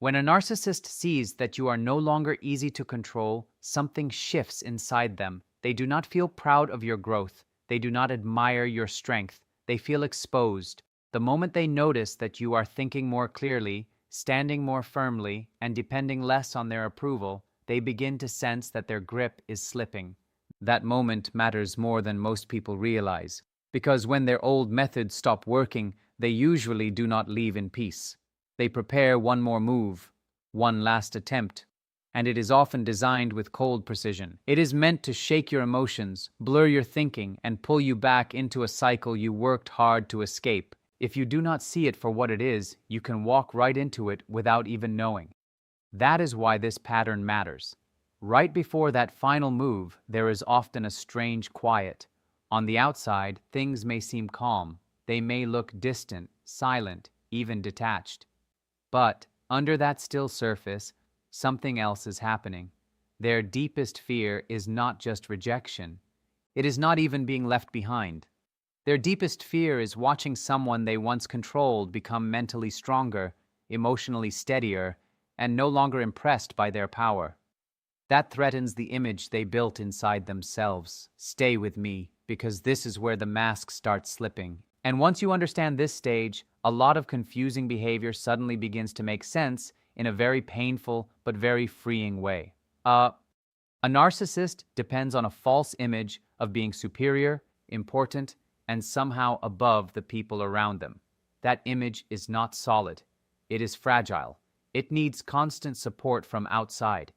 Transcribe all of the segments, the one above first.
When a narcissist sees that you are no longer easy to control, something shifts inside them. They do not feel proud of your growth. They do not admire your strength. They feel exposed. The moment they notice that you are thinking more clearly, standing more firmly, and depending less on their approval, they begin to sense that their grip is slipping. That moment matters more than most people realize, because when their old methods stop working, they usually do not leave in peace. They prepare one more move, one last attempt, and it is often designed with cold precision. It is meant to shake your emotions, blur your thinking, and pull you back into a cycle you worked hard to escape. If you do not see it for what it is, you can walk right into it without even knowing. That is why this pattern matters. Right before that final move, there is often a strange quiet. On the outside, things may seem calm. They may look distant, silent, even detached. But under that still surface, something else is happening. Their deepest fear is not just rejection. It is not even being left behind. Their deepest fear is watching someone they once controlled become mentally stronger, emotionally steadier, and no longer impressed by their power. That threatens the image they built inside themselves. Stay with me, because this is where the mask starts slipping. And once you understand this stage, a lot of confusing behavior suddenly begins to make sense in a very painful but very freeing way. A narcissist depends on a false image of being superior, important, and somehow above the people around them. That image is not solid. It is fragile. It needs constant support from outside.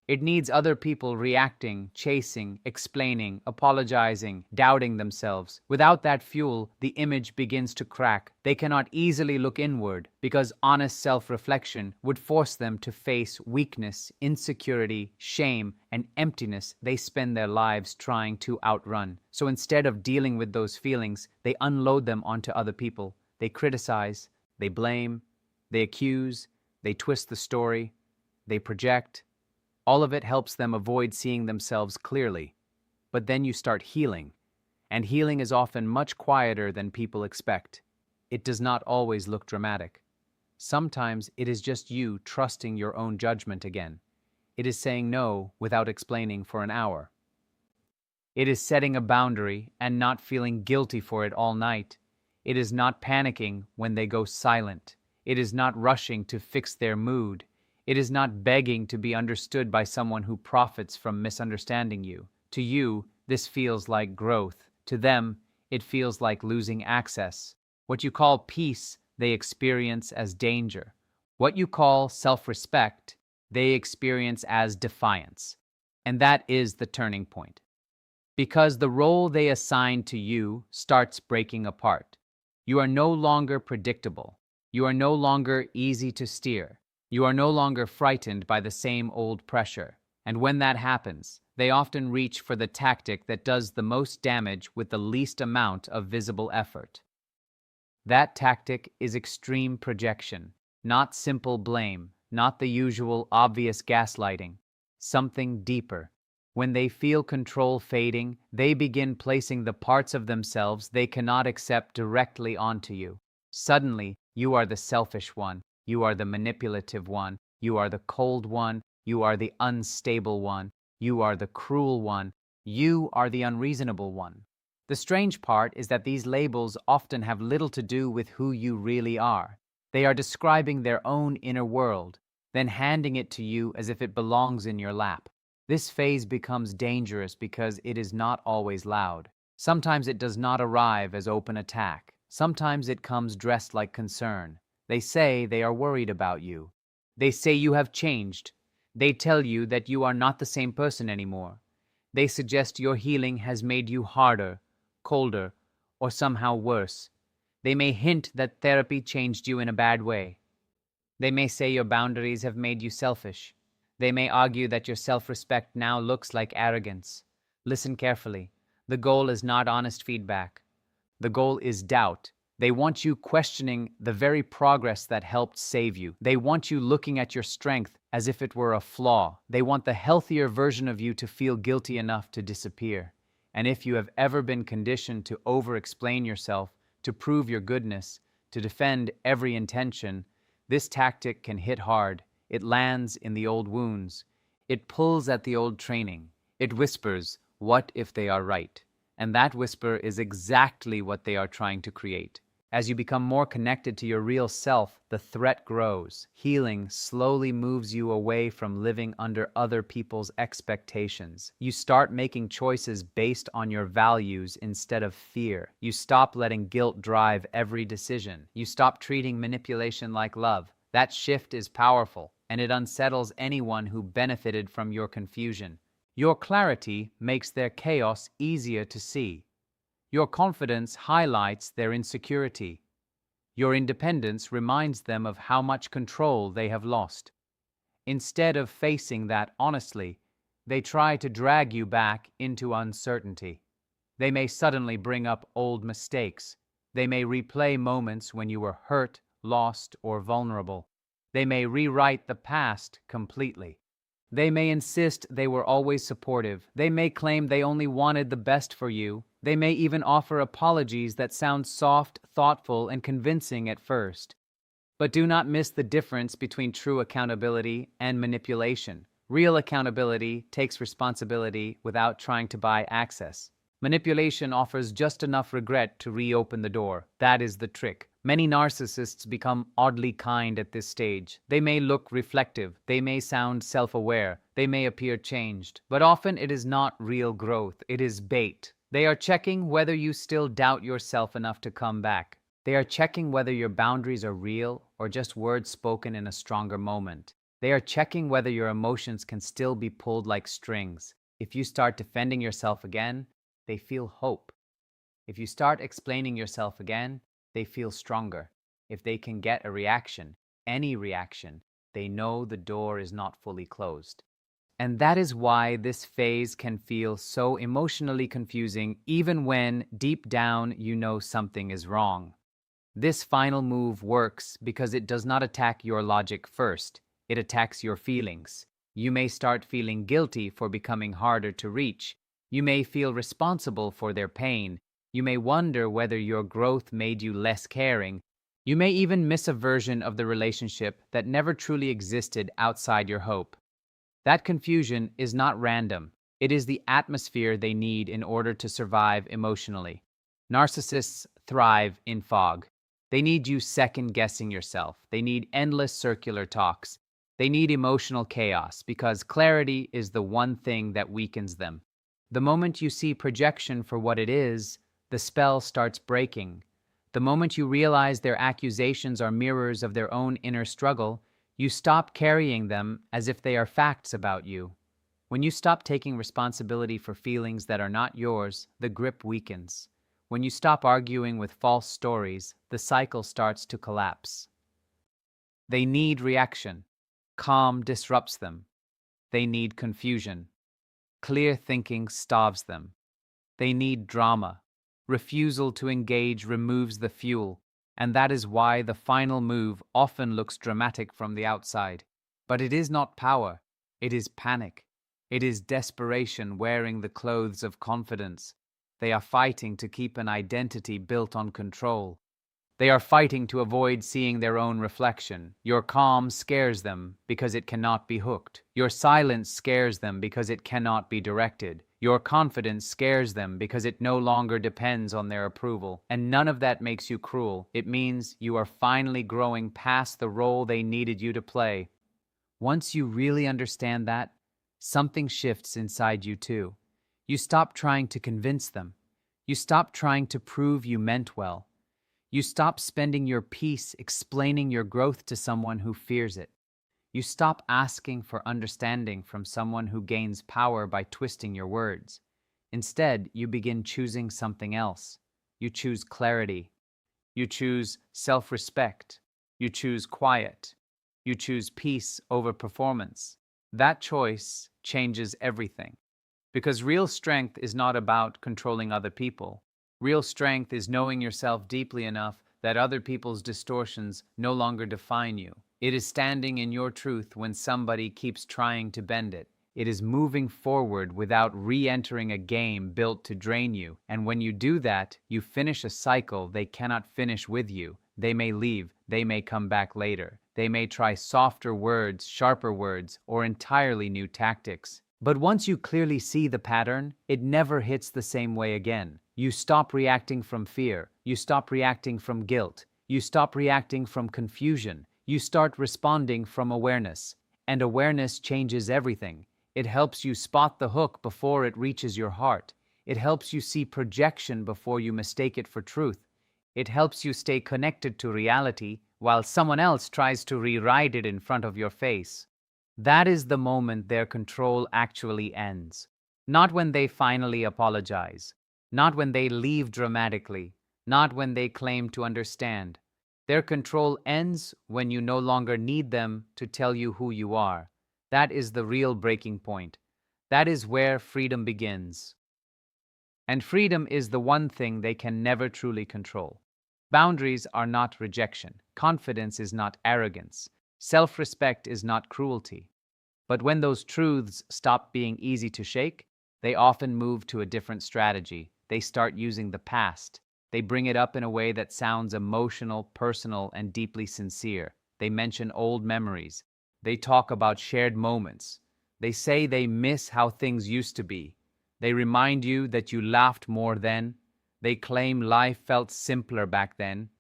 It needs other people reacting, chasing, explaining, apologizing, doubting themselves. Without that fuel, the image begins to crack. They cannot easily look inward because honest self-reflection would force them to face weakness, insecurity, shame, and emptiness they spend their lives trying to outrun. So instead of dealing with those feelings, they unload them onto other people. They criticize, they blame, they accuse, they twist the story, they project. All of it helps them avoid seeing themselves clearly. But then you start healing, and healing is often much quieter than people expect. It does not always look dramatic. Sometimes it is just you trusting your own judgment again. It is saying no without explaining for an hour. It is setting a boundary and not feeling guilty for it all night. It is not panicking when they go silent. It is not rushing to fix their mood. It is not begging to be understood by someone who profits from misunderstanding you. To you, this feels like growth. To them, it feels like losing access. What you call peace, they experience as danger. What you call self-respect, they experience as defiance. And that is the turning point. Because the role they assign to you starts breaking apart. You are no longer predictable. You are no longer easy to steer. You are no longer frightened by the same old pressure. And when that happens, they often reach for the tactic that does the most damage with the least amount of visible effort. That tactic is extreme projection, not simple blame, not the usual obvious gaslighting, something deeper. When they feel control fading, they begin placing the parts of themselves they cannot accept directly onto you. Suddenly, you are the selfish one. You are the manipulative one. You are the cold one. You are the unstable one. You are the cruel one. You are the unreasonable one. The strange part is that these labels often have little to do with who you really are. They are describing their own inner world, then handing it to you as if it belongs in your lap. This phase becomes dangerous because it is not always loud. Sometimes it does not arrive as open attack. Sometimes it comes dressed like concern. They say they are worried about you. They say you have changed. They tell you that you are not the same person anymore. They suggest your healing has made you harder, colder, or somehow worse. They may hint that therapy changed you in a bad way. They may say your boundaries have made you selfish. They may argue that your self-respect now looks like arrogance. Listen carefully. The goal is not honest feedback. The goal is doubt. They want you questioning the very progress that helped save you. They want you looking at your strength as if it were a flaw. They want the healthier version of you to feel guilty enough to disappear. And if you have ever been conditioned to over-explain yourself, to prove your goodness, to defend every intention, this tactic can hit hard. It lands in the old wounds. It pulls at the old training. It whispers, "What if they are right?" And that whisper is exactly what they are trying to create. As you become more connected to your real self, the threat grows. Healing slowly moves you away from living under other people's expectations. You start making choices based on your values instead of fear. You stop letting guilt drive every decision. You stop treating manipulation like love. That shift is powerful, and it unsettles anyone who benefited from your confusion. Your clarity makes their chaos easier to see. Your confidence highlights their insecurity. Your independence reminds them of how much control they have lost. Instead of facing that honestly, they try to drag you back into uncertainty. They may suddenly bring up old mistakes. They may replay moments when you were hurt, lost, or vulnerable. They may rewrite the past completely. They may insist they were always supportive. They may claim they only wanted the best for you. They may even offer apologies that sound soft, thoughtful, and convincing at first. But do not miss the difference between true accountability and manipulation. Real accountability takes responsibility without trying to buy access. Manipulation offers just enough regret to reopen the door. That is the trick. Many narcissists become oddly kind at this stage. They may look reflective, they may sound self-aware, they may appear changed, but often it is not real growth, it is bait. They are checking whether you still doubt yourself enough to come back. They are checking whether your boundaries are real or just words spoken in a stronger moment. They are checking whether your emotions can still be pulled like strings. If you start defending yourself again, they feel hope. If you start explaining yourself again, they feel stronger. If they can get a reaction, any reaction, they know the door is not fully closed. And that is why this phase can feel so emotionally confusing, even when deep down you know something is wrong. This final move works because it does not attack your logic first. It attacks your feelings. You may start feeling guilty for becoming harder to reach. You may feel responsible for their pain. You may wonder whether your growth made you less caring. You may even miss a version of the relationship that never truly existed outside your hope. That confusion is not random. It is the atmosphere they need in order to survive emotionally. Narcissists thrive in fog. They need you second-guessing yourself. They need endless circular talks. They need emotional chaos because clarity is the one thing that weakens them. The moment you see projection for what it is, the spell starts breaking. The moment you realize their accusations are mirrors of their own inner struggle, you stop carrying them as if they are facts about you. When you stop taking responsibility for feelings that are not yours, the grip weakens. When you stop arguing with false stories, the cycle starts to collapse. They need reaction. Calm disrupts them. They need confusion. Clear thinking starves them. They need drama. Refusal to engage removes the fuel, and that is why the final move often looks dramatic from the outside. But it is not power. It is panic. It is desperation wearing the clothes of confidence. They are fighting to keep an identity built on control. They are fighting to avoid seeing their own reflection. Your calm scares them because it cannot be hooked. Your silence scares them because it cannot be directed. Your confidence scares them because it no longer depends on their approval. And none of that makes you cruel. It means you are finally growing past the role they needed you to play. Once you really understand that, something shifts inside you too. You stop trying to convince them. You stop trying to prove you meant well. You stop spending your peace explaining your growth to someone who fears it. You stop asking for understanding from someone who gains power by twisting your words. Instead, you begin choosing something else. You choose clarity. You choose self-respect. You choose quiet. You choose peace over performance. That choice changes everything. Because real strength is not about controlling other people. Real strength is knowing yourself deeply enough that other people's distortions no longer define you. It is standing in your truth when somebody keeps trying to bend it. It is moving forward without re-entering a game built to drain you. And when you do that, you finish a cycle they cannot finish with you. They may leave, they may come back later. They may try softer words, sharper words, or entirely new tactics. But once you clearly see the pattern, it never hits the same way again. You stop reacting from fear. You stop reacting from guilt. You stop reacting from confusion. You start responding from awareness. And awareness changes everything. It helps you spot the hook before it reaches your heart. It helps you see projection before you mistake it for truth. It helps you stay connected to reality while someone else tries to rewrite it in front of your face. That is the moment their control actually ends. Not when they finally apologize. Not when they leave dramatically. Not when they claim to understand. Their control ends when you no longer need them to tell you who you are. That is the real breaking point. That is where freedom begins. And freedom is the one thing they can never truly control. Boundaries are not rejection. Confidence is not arrogance. Self-respect is not cruelty. But when those truths stop being easy to shake, they often move to a different strategy. They start using the past. They bring it up in a way that sounds emotional, personal, and deeply sincere. They mention old memories. They talk about shared moments. They say they miss how things used to be. They remind you that you laughed more then. They claim life felt simpler back then.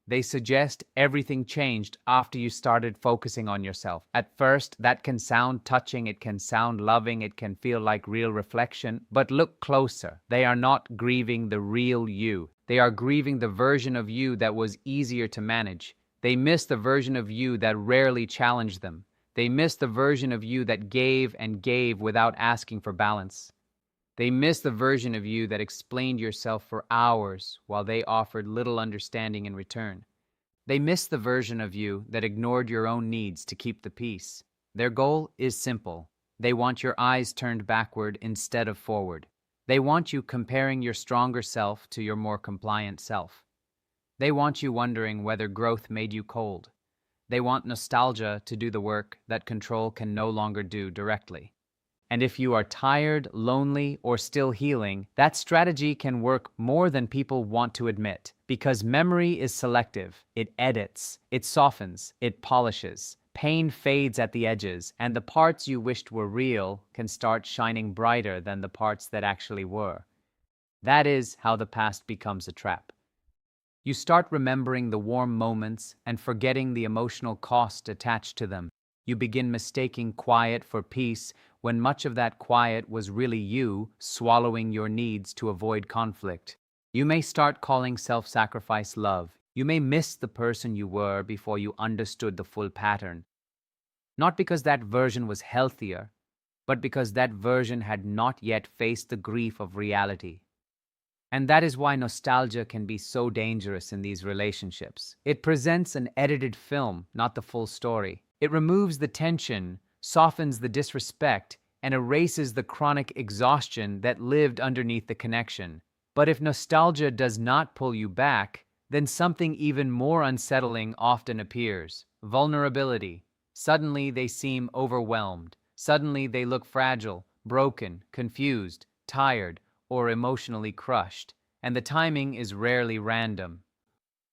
They suggest everything changed after you started focusing on yourself. At first, that can sound touching, it can sound loving, it can feel like real reflection. But look closer. They are not grieving the real you. They are grieving the version of you that was easier to manage. They miss the version of you that rarely challenged them. They miss the version of you that gave and gave without asking for balance. They miss the version of you that explained yourself for hours while they offered little understanding in return. They miss the version of you that ignored your own needs to keep the peace. Their goal is simple. They want your eyes turned backward instead of forward. They want you comparing your stronger self to your more compliant self. They want you wondering whether growth made you cold. They want nostalgia to do the work that control can no longer do directly. And if you are tired, lonely, or still healing, that strategy can work more than people want to admit. Because memory is selective. It edits, it softens, it polishes. Pain fades at the edges, and the parts you wished were real can start shining brighter than the parts that actually were. That is how the past becomes a trap. You start remembering the warm moments and forgetting the emotional cost attached to them. You begin mistaking quiet for peace when much of that quiet was really you swallowing your needs to avoid conflict. You may start calling self-sacrifice love. You may miss the person you were before you understood the full pattern. Not because that version was healthier, but because that version had not yet faced the grief of reality. And that is why nostalgia can be so dangerous in these relationships. It presents an edited film, not the full story. It removes the tension, softens the disrespect, and erases the chronic exhaustion that lived underneath the connection. But if nostalgia does not pull you back, then something even more unsettling often appears. Vulnerability. Suddenly they seem overwhelmed. Suddenly they look fragile, broken, confused, tired, or emotionally crushed. And the timing is rarely random.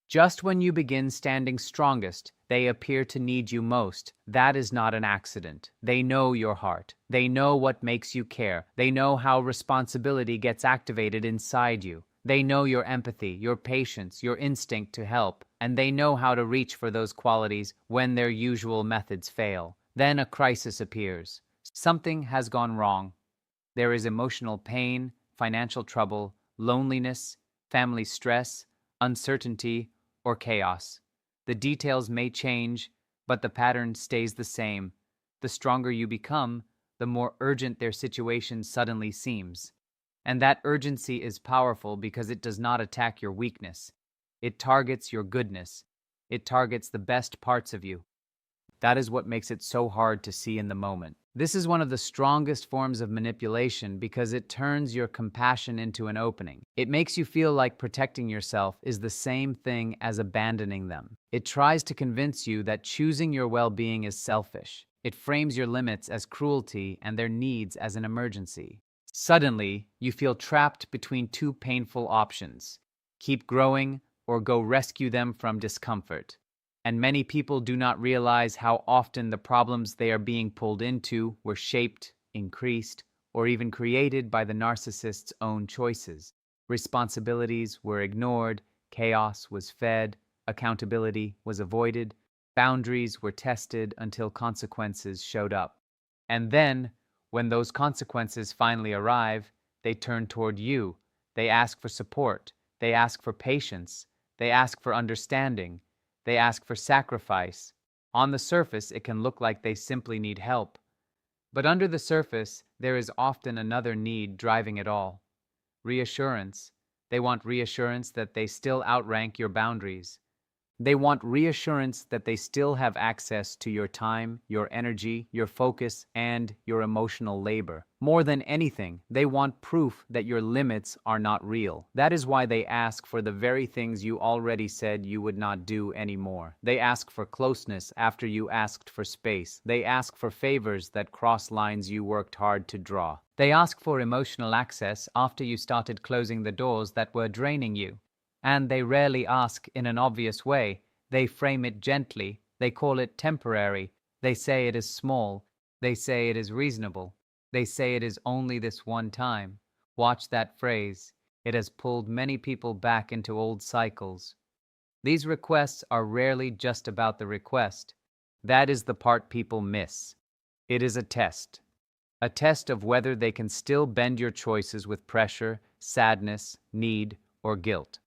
Just when you begin standing strongest, they appear to need you most. That is not an accident. They know your heart. They know what makes you care. They know how responsibility gets activated inside you. They know your empathy, your patience, your instinct to help, and they know how to reach for those qualities when their usual methods fail. Then a crisis appears. Something has gone wrong. There is emotional pain, financial trouble, loneliness, family stress, uncertainty, or chaos. The details may change, but the pattern stays the same. The stronger you become, the more urgent their situation suddenly seems. And that urgency is powerful because it does not attack your weakness. It targets your goodness. It targets the best parts of you. That is what makes it so hard to see in the moment. This is one of the strongest forms of manipulation because it turns your compassion into an opening. It makes you feel like protecting yourself is the same thing as abandoning them. It tries to convince you that choosing your well-being is selfish. It frames your limits as cruelty and their needs as an emergency. Suddenly, you feel trapped between two painful options. Keep growing or go rescue them from discomfort. And many people do not realize how often the problems they are being pulled into were shaped, increased, or even created by the narcissist's own choices. Responsibilities were ignored, chaos was fed, accountability was avoided, boundaries were tested until consequences showed up. And then, when those consequences finally arrive, they turn toward you. They ask for support. They ask for patience. They ask for understanding. They ask for sacrifice. On the surface, it can look like they simply need help. But under the surface, there is often another need driving it all. Reassurance. They want reassurance that they still outrank your boundaries. They want reassurance that they still have access to your time, your energy, your focus, and your emotional labor. More than anything, they want proof that your limits are not real. That is why they ask for the very things you already said you would not do anymore. They ask for closeness after you asked for space. They ask for favors that cross lines you worked hard to draw. They ask for emotional access after you started closing the doors that were draining you. And they rarely ask in an obvious way. They frame it gently. They call it temporary. They say it is small. They say it is reasonable. They say it is only this one time. Watch that phrase. It has pulled many people back into old cycles. These requests are rarely just about the request. That is the part people miss. It is a test of whether they can still bend your choices with pressure, sadness, need, or guilt.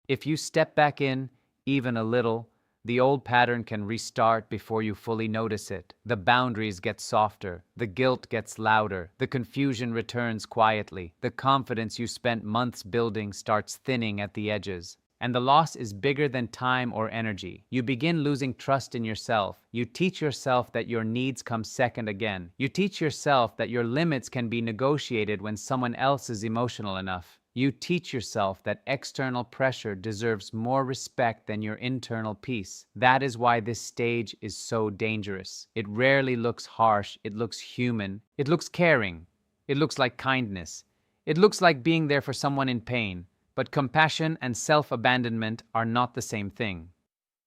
If you step back in, even a little, the old pattern can restart before you fully notice it. The boundaries get softer, the guilt gets louder, the confusion returns quietly, the confidence you spent months building starts thinning at the edges. And the loss is bigger than time or energy. You begin losing trust in yourself. You teach yourself that your needs come second again. You teach yourself that your limits can be negotiated when someone else is emotional enough. You teach yourself that external pressure deserves more respect than your internal peace. That is why this stage is so dangerous. It rarely looks harsh. It looks human. It looks caring. It looks like kindness. It looks like being there for someone in pain. But compassion and self-abandonment are not the same thing.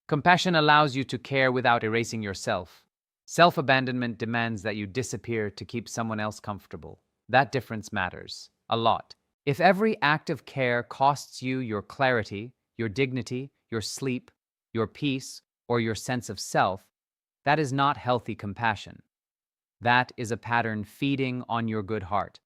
Compassion allows you to care without erasing yourself. Self-abandonment demands that you disappear to keep someone else comfortable. That difference matters a lot. If every act of care costs you your clarity, your dignity, your sleep, your peace, or your sense of self, that is not healthy compassion. That is a pattern feeding on your good heart.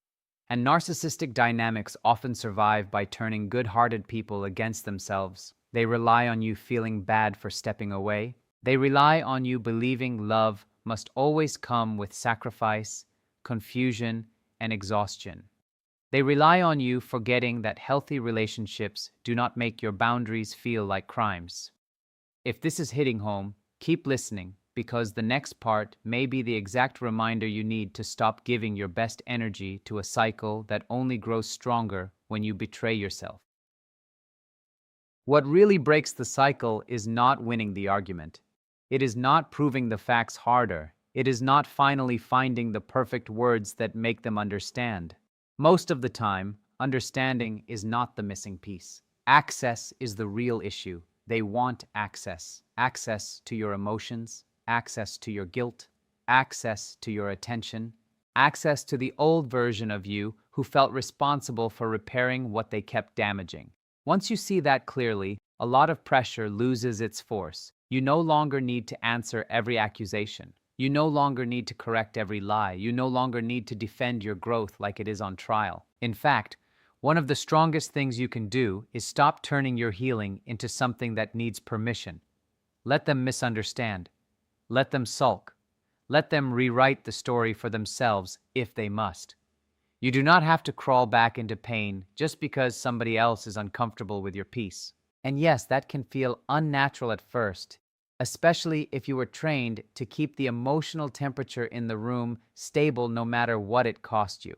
And narcissistic dynamics often survive by turning good-hearted people against themselves. They rely on you feeling bad for stepping away. They rely on you believing love must always come with sacrifice, confusion, and exhaustion. They rely on you forgetting that healthy relationships do not make your boundaries feel like crimes. If this is hitting home, keep listening, because the next part may be the exact reminder you need to stop giving your best energy to a cycle that only grows stronger when you betray yourself. What really breaks the cycle is not winning the argument. It is not proving the facts harder. It is not finally finding the perfect words that make them understand. Most of the time, understanding is not the missing piece. Access is the real issue. They want access. Access to your emotions, access to your guilt, access to your attention, access to the old version of you who felt responsible for repairing what they kept damaging. Once you see that clearly, a lot of pressure loses its force. You no longer need to answer every accusation. You no longer need to correct every lie. You no longer need to defend your growth like it is on trial. In fact, one of the strongest things you can do is stop turning your healing into something that needs permission. Let them misunderstand. Let them sulk. Let them rewrite the story for themselves if they must. You do not have to crawl back into pain just because somebody else is uncomfortable with your peace. And yes, that can feel unnatural at first, especially if you were trained to keep the emotional temperature in the room stable no matter what it cost you.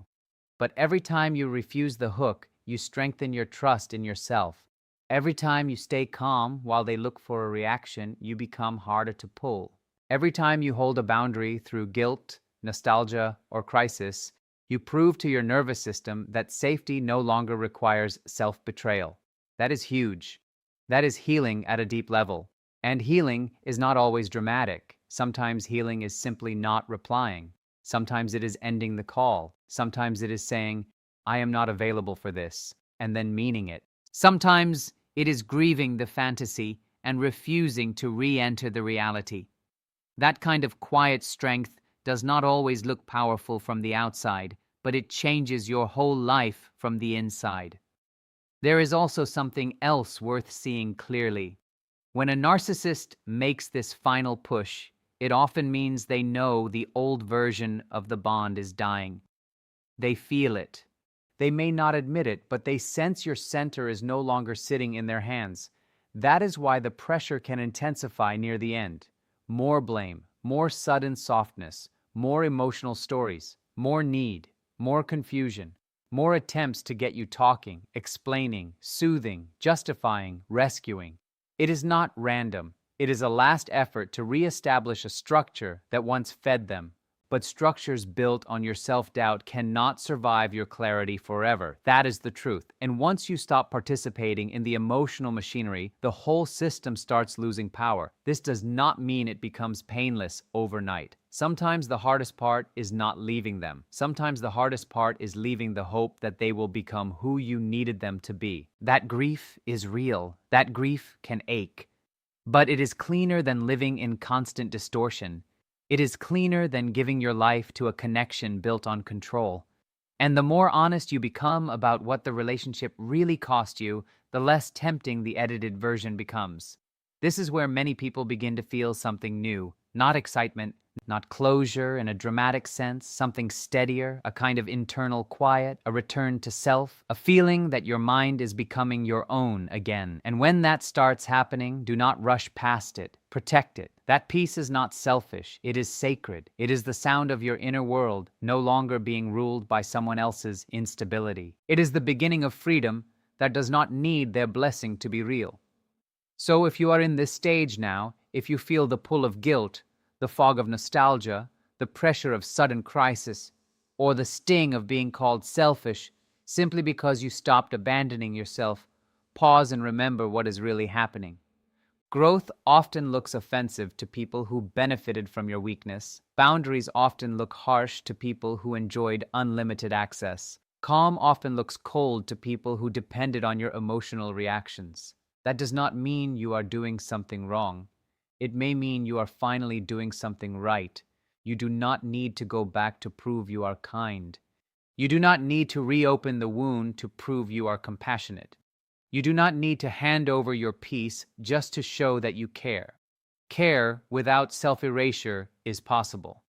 But every time you refuse the hook, you strengthen your trust in yourself. Every time you stay calm while they look for a reaction, you become harder to pull. Every time you hold a boundary through guilt, nostalgia, or crisis, you prove to your nervous system that safety no longer requires self-betrayal. That is huge. That is healing at a deep level. And healing is not always dramatic. Sometimes healing is simply not replying. Sometimes it is ending the call. Sometimes it is saying, I am not available for this, and then meaning it. Sometimes it is grieving the fantasy and refusing to re-enter the reality. That kind of quiet strength does not always look powerful from the outside, but it changes your whole life from the inside. There is also something else worth seeing clearly. When a narcissist makes this final push, it often means they know the old version of the bond is dying. They feel it. They may not admit it, but they sense your center is no longer sitting in their hands. That is why the pressure can intensify near the end. More blame, more sudden softness, more emotional stories, more need, more confusion, more attempts to get you talking, explaining, soothing, justifying, rescuing. It is not random. It is a last effort to re-establish a structure that once fed them. But structures built on your self-doubt cannot survive your clarity forever. That is the truth. And once you stop participating in the emotional machinery, the whole system starts losing power. This does not mean it becomes painless overnight. Sometimes the hardest part is not leaving them. Sometimes the hardest part is leaving the hope that they will become who you needed them to be. That grief is real. That grief can ache. But it is cleaner than living in constant distortion. It is cleaner than giving your life to a connection built on control. And the more honest you become about what the relationship really cost you, the less tempting the edited version becomes. This is where many people begin to feel something new, not excitement, not closure in a dramatic sense, something steadier, a kind of internal quiet, a return to self, a feeling that your mind is becoming your own again. And when that starts happening, do not rush past it. Protect it. That peace is not selfish. It is sacred. It is the sound of your inner world, no longer being ruled by someone else's instability. It is the beginning of freedom that does not need their blessing to be real. So if you are in this stage now, if you feel the pull of guilt, the fog of nostalgia, the pressure of sudden crisis, or the sting of being called selfish simply because you stopped abandoning yourself, pause and remember what is really happening. Growth often looks offensive to people who benefited from your weakness. Boundaries often look harsh to people who enjoyed unlimited access. Calm often looks cold to people who depended on your emotional reactions. That does not mean you are doing something wrong. It may mean you are finally doing something right. You do not need to go back to prove you are kind. You do not need to reopen the wound to prove you are compassionate. You do not need to hand over your peace just to show that you care. Care without self-erasure is possible.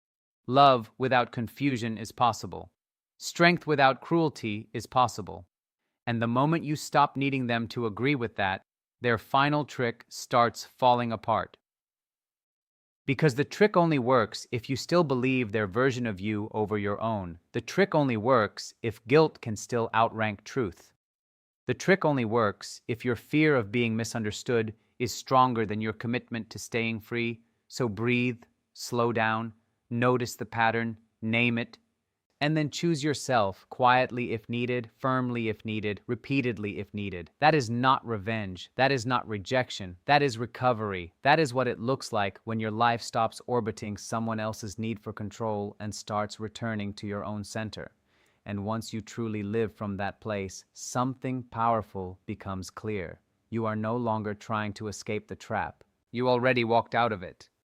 Love without confusion is possible. Strength without cruelty is possible. And the moment you stop needing them to agree with that, their final trick starts falling apart. Because the trick only works if you still believe their version of you over your own. The trick only works if guilt can still outrank truth. The trick only works if your fear of being misunderstood is stronger than your commitment to staying free. So breathe, slow down, notice the pattern, name it, and then choose yourself, quietly if needed, firmly if needed, repeatedly if needed. That is not revenge. That is not rejection. That is recovery. That is what it looks like when your life stops orbiting someone else's need for control and starts returning to your own center. And once you truly live from that place, something powerful becomes clear. You are no longer trying to escape the trap. You already walked out of it.